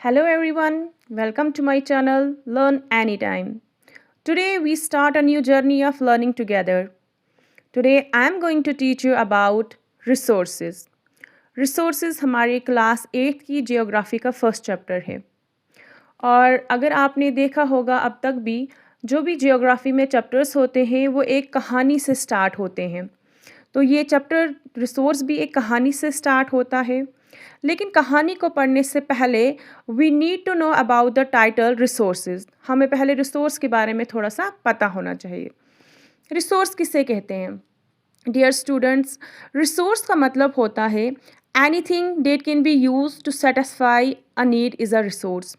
Hello everyone, welcome to my channel Learn Anytime. Today we start a new journey of learning together. Today I am going to teach you about resources. Resources हमारे class 8 की geography का first chapter है और अगर आपने देखा होगा अब तक भी जो भी जियोग्राफी में चैप्टर्स होते हैं वो एक कहानी से स्टार्ट होते हैं। तो ये चैप्टर रिसोर्स भी एक कहानी से स्टार्ट होता है, लेकिन कहानी को पढ़ने से पहले we need to know about the title resources. हमें पहले रिसोर्स के बारे में थोड़ा सा पता होना चाहिए। रिसोर्स किसे कहते हैं? डियर स्टूडेंट्स, रिसोर्स का मतलब होता है anything that can be use to satisfy a need is a resource.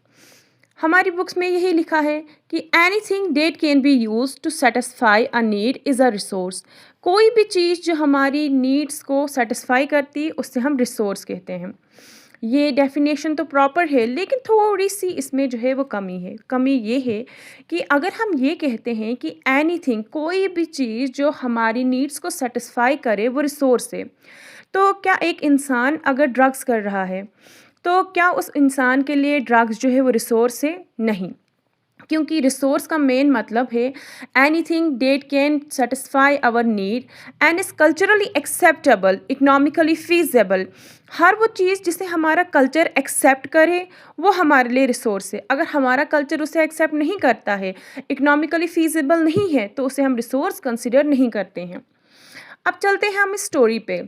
हमारी बुक्स में यही लिखा है कि anything that can be use to satisfy a need is a resource. कोई भी चीज़ जो हमारी नीड्स को सेटिस्फाई करती उससे हम रिसोर्स कहते हैं। ये डेफिनेशन तो प्रॉपर है, लेकिन थोड़ी सी इसमें जो है वो कमी है। कमी ये है कि अगर हम ये कहते हैं कि एनीथिंग कोई भी चीज़ जो हमारी नीड्स को सेटिस्फाई करे वो रिसोर्स है, तो क्या एक इंसान अगर ड्रग्स कर रहा है तो क्या उस इंसान के लिए ड्रग्स जो है वो रिसोर्स है? नहीं, क्योंकि रिसोर्स का मेन मतलब है anything that can satisfy our need and is culturally acceptable, economically feasible. हर वो चीज़ जिसे हमारा कल्चर एक्सेप्ट करे वो हमारे लिए रिसोर्स है। अगर हमारा कल्चर उसे एक्सेप्ट नहीं करता है, इकोनॉमिकली फीजेबल नहीं है, तो उसे हम रिसोर्स कंसिडर नहीं करते हैं। अब चलते हैं हम इस स्टोरी पे।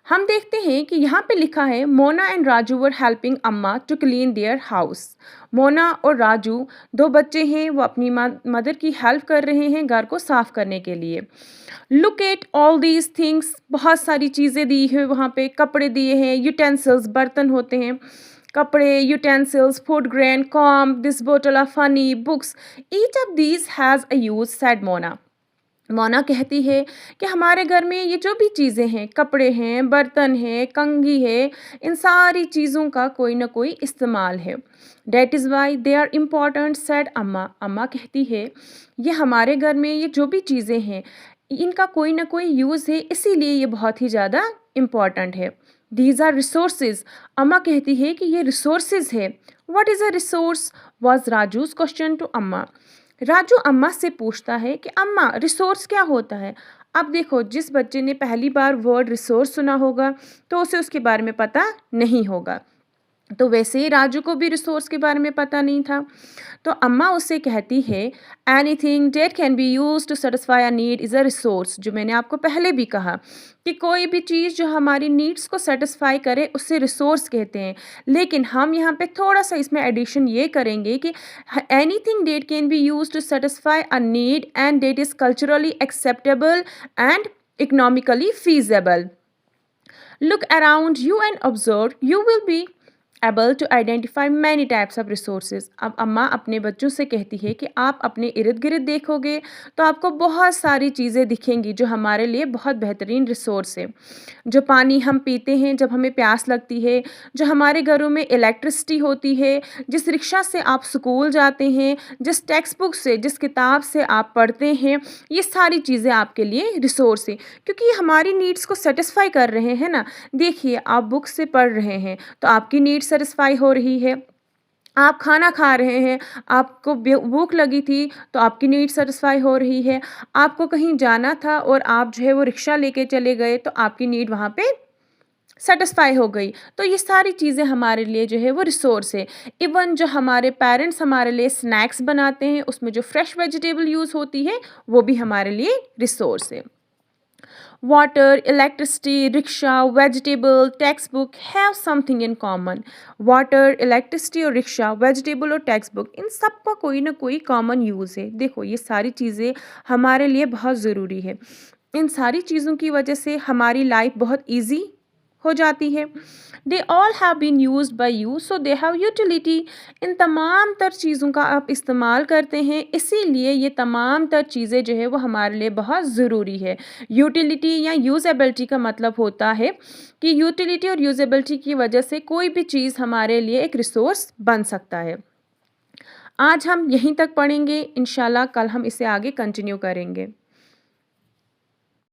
हम देखते हैं कि यहाँ पे लिखा है Mona and Raju were helping Amma to clean their house. Mona और राजू दो बच्चे हैं, वो अपनी मदर की हेल्प कर रहे हैं घर को साफ करने के लिए। Look at all these things, बहुत सारी चीज़ें दी है वहाँ पे। कपड़े दिए हैं, यूटेंसिल्स बर्तन होते हैं, कपड़े, utensils, food grain, com, this bottle of honey, books, each of these has a use, said Mona. Mona कहती है कि हमारे घर में ये जो भी चीज़ें हैं, कपड़े हैं, बर्तन है, कंघी है, इन सारी चीज़ों का कोई ना कोई इस्तेमाल है। That is why they are important, said Amma. अम्मा कहती है ये हमारे घर में ये जो भी चीज़ें हैं इनका कोई ना कोई यूज़ है, इसीलिए ये बहुत ही ज़्यादा इम्पॉर्टेंट है। These are resources. अम्मा कहती है कि ये रिसोर्सेज है। What is a resource was Raju's question to Amma. Raju अम्मा से पूछता है कि अम्मा रिसोर्स क्या होता है? अब देखो, जिस बच्चे ने पहली बार वर्ड रिसोर्स सुना होगा तो उसे उसके बारे में पता नहीं होगा, तो वैसे ही राजू को भी रिसोर्स के बारे में पता नहीं था। तो अम्मा उससे कहती है anything that can be use to satisfy a need is a resource. जो मैंने आपको पहले भी कहा कि कोई भी चीज़ जो हमारी नीड्स को सेटिस्फाई करे उसे रिसोर्स कहते हैं, लेकिन हम यहाँ पे थोड़ा सा इसमें एडिशन ये करेंगे कि anything that can be use to satisfy a need and that is culturally acceptable and economically feasible. Look around you and observe. You will be able to identify many types of resources. अब अम्मा अपने बच्चों से कहती है कि आप अपने इर्द गिर्द देखोगे तो आपको बहुत सारी चीज़ें दिखेंगी जो हमारे लिए बहुत बेहतरीन रिसोर्स है। जो पानी हम पीते हैं जब हमें प्यास लगती है, जो हमारे घरों में इलेक्ट्रिसिटी होती है, जिस रिक्शा से आप स्कूल जाते हैं, जिस टेक्स्ट बुक से, जिस किताब से आप पढ़ते हैं, ये सारी चीज़ें आपके लिए रिसोर्स है, क्योंकि ये हमारी नीड्स को सेटिस्फाई कर रहे हैं ना। देखिए, आप बुक से पढ़ रहे हैं तो आपकी नीड सेटिस्फाई हो रही है। आप खाना खा रहे हैं, आपको भूख लगी थी तो आपकी नीड सेटिस्फाई हो रही है। आपको कहीं जाना था और आप जो है वो रिक्शा लेके चले गए तो आपकी नीड वहाँ पे सेटिस्फाई हो गई। तो ये सारी चीज़ें हमारे लिए जो है वो रिसोर्स है। इवन जो हमारे पेरेंट्स हमारे लिए स्नैक्स बनाते हैं उसमें जो फ्रेश वेजिटेबल यूज़ होती है वो भी हमारे लिए रिसोर्स है। Water, electricity, rickshaw, vegetable, textbook have something in common. Water, electricity और रिक्शा, वेजिटेबल और टेक्स्ट बुक, इन सब का कोई ना कोई कॉमन यूज़ है। देखो, ये सारी चीज़ें हमारे लिए बहुत ज़रूरी है। इन सारी चीज़ों की वजह से हमारी लाइफ बहुत ईजी हो जाती है। They all have been used by you so they have utility. इन तमाम तर चीज़ों का आप इस्तेमाल करते हैं, इसीलिए ये तमाम तर चीज़ें जो है वो हमारे लिए बहुत ज़रूरी है। यूटिलिटी या यूज़ेबिलिटी का मतलब होता है कि यूटिलिटी और यूज़ेबिलिटी की वजह से कोई भी चीज़ हमारे लिए एक रिसोर्स बन सकता है। आज हम यहीं तक पढ़ेंगे, इंशाल्लाह कल हम इसे आगे कंटिन्यू करेंगे।